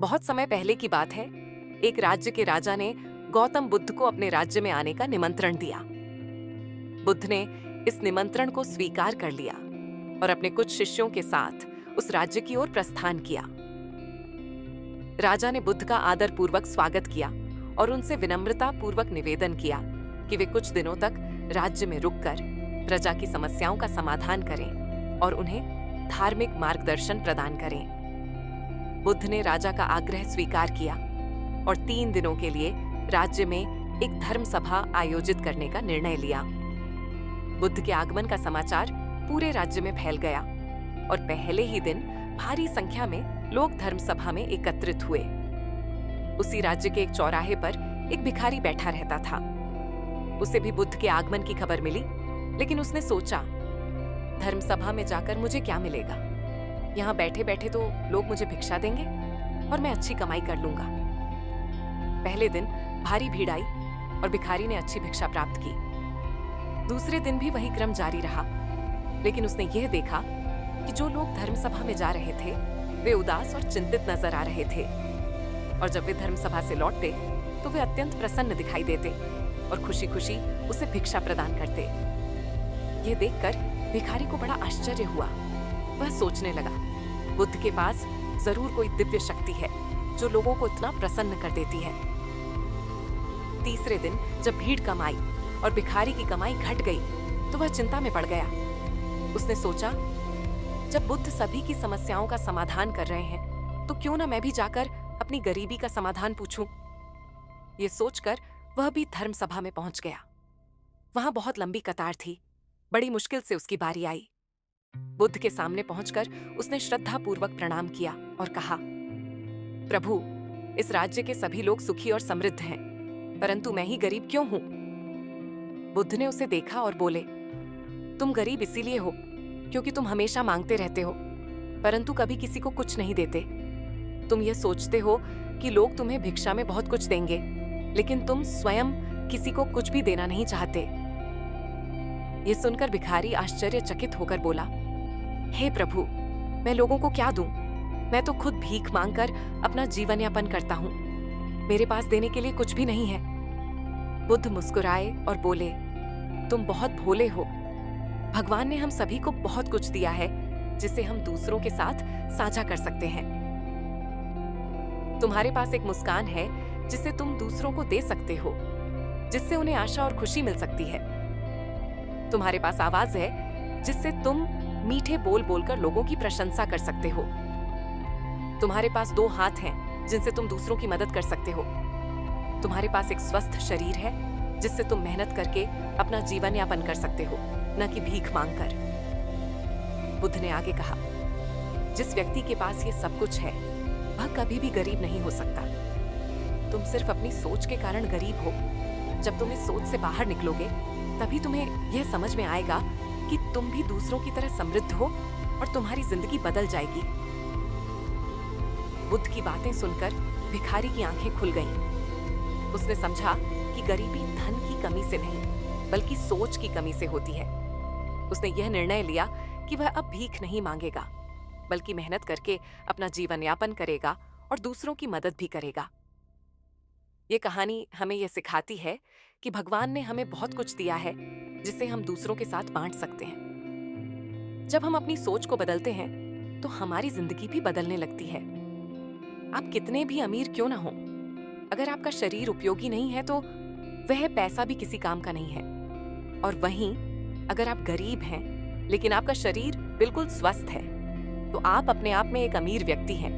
बहुत समय पहले की बात है। एक राज्य के राजा ने गौतम बुद्ध को अपने राज्य में आने का निमंत्रण दिया। बुद्ध ने इस निमंत्रण को स्वीकार कर लिया और अपने कुछ शिष्यों के साथ उस राज्य की ओर प्रस्थान किया। राजा ने बुद्ध का आदर पूर्वक स्वागत किया और उनसे विनम्रता पूर्वक निवेदन किया कि वे कुछ दिनों तक राज्य में रुककर प्रजा की समस्याओं का समाधान करें और उन्हें धार्मिक मार्गदर्शन प्रदान करें। बुद्ध ने राजा का आग्रह स्वीकार किया और 3 दिनों के लिए राज्य में एक धर्म सभा आयोजित करने का निर्णय लिया। बुद्ध के आगमन का समाचार पूरे राज्य में फैल गया और पहले ही दिन भारी संख्या में लोग धर्म सभा में एकत्रित हुए। उसी राज्य के एक चौराहे पर एक भिखारी बैठा रहता था। उसे भी बुद्ध के आगमन की खबर मिली, लेकिन उसने सोचा, धर्म सभा में जाकर मुझे क्या मिलेगा? यहाँ बैठे बैठे तो लोग मुझे भिक्षा देंगे और मैं अच्छी कमाई कर लूंगा। पहले दिन भारी भीड़ आई और भिखारी ने अच्छी भिक्षा प्राप्त की। दूसरे दिन भी वही क्रम जारी रहा, लेकिन उसने यह देखा कि जो लोग धर्म सभा में जा रहे थे वे उदास और चिंतित नजर आ रहे थे, और जब वे धर्म सभा से लौटते तो वे अत्यंत प्रसन्न दिखाई देते और खुशी खुशी उसे भिक्षा प्रदान करते। यह देखकर भिखारी को बड़ा आश्चर्य हुआ। वह सोचने लगा, बुद्ध के पास जरूर कोई दिव्य शक्ति है जो लोगों को इतना प्रसन्न कर देती है। तीसरे दिन जब भीड़ कम आई और भिखारी की कमाई घट गई तो वह चिंता में पड़ गया। उसने सोचा, जब बुद्ध सभी की समस्याओं का समाधान कर रहे हैं तो क्यों ना मैं भी जाकर अपनी गरीबी का समाधान पूछूं। ये सोचकर वह भी धर्म सभा में पहुंच गया। वहां बहुत लंबी कतार थी। बड़ी मुश्किल से उसकी बारी आई। बुद्ध के सामने पहुंचकर उसने श्रद्धापूर्वक प्रणाम किया और कहा, प्रभु, इस राज्य के सभी लोग सुखी और समृद्ध हैं, परंतु मैं ही गरीब क्यों हूं? बुद्ध ने उसे देखा और बोले, तुम गरीब इसीलिए हो क्योंकि तुम हमेशा मांगते रहते हो, परंतु कभी किसी को कुछ नहीं देते। तुम ये सोचते हो कि लोग तुम्हें भिक्षा में बहुत कुछ देंगे, लेकिन तुम स्वयं किसी को कुछ भी देना नहीं चाहते। ये सुनकर भिखारी आश्चर्यचकित होकर बोला, हे प्रभु, मैं लोगों को क्या दूं? मैं तो खुद भीख मांगकर अपना जीवन यापन करता हूं। मेरे पास देने के लिए कुछ भी नहीं है। बुद्ध मुस्कुराए और बोले, तुम बहुत भोले हो। भगवान ने हम सभी को बहुत कुछ दिया है जिसे हम दूसरों के साथ साझा कर सकते हैं। तुम्हारे पास एक मुस्कान है जिसे तुम दूसरों को दे सकते हो, जिससे उन्हें आशा और खुशी मिल सकती है। तुम्हारे पास आवाज है जिससे तुम मीठे बोल बोलकर लोगों की प्रशंसा कर सकते हो। तुम्हारे पास 2 हाथ हैं जिनसे तुम दूसरों की मदद कर सकते हो। तुम्हारे पास एक स्वस्थ शरीर है जिससे तुम मेहनत करके अपना जीवन यापन कर सकते हो, न कि भीख मांगकर। बुद्ध ने आगे कहा, जिस व्यक्ति के पास ये सब कुछ है वह कभी भी गरीब नहीं हो सकता। तुम सिर्फ अपनी सोच के कारण गरीब हो। जब तुम इस सोच से बाहर निकलोगे तभी तुम्हें यह समझ में आएगा कि तुम भी दूसरों की तरह समृद्ध हो और तुम्हारी जिंदगी बदल जाएगी। बुद्ध की बातें सुनकर भिखारी की आंखें खुल गईं। उसने समझा कि गरीबी धन की कमी से नहीं, बल्कि सोच की कमी से होती है। उसने यह निर्णय लिया कि वह अब भीख नहीं मांगेगा, बल्कि मेहनत करके अपना जीवन यापन करेगा और दूसरों की मदद भी करेगा। ये कहानी हमें यह सिखाती है कि भगवान ने हमें बहुत कुछ दिया है जिसे हम दूसरों के साथ बांट सकते हैं। जब हम अपनी सोच को बदलते हैं तो हमारी जिंदगी भी बदलने लगती है। आप कितने भी अमीर क्यों ना हो, अगर आपका शरीर उपयोगी नहीं है तो वह पैसा भी किसी काम का नहीं है। और वहीं अगर आप गरीब हैं लेकिन आपका शरीर बिल्कुल स्वस्थ है तो आप अपने आप में एक अमीर व्यक्ति हैं।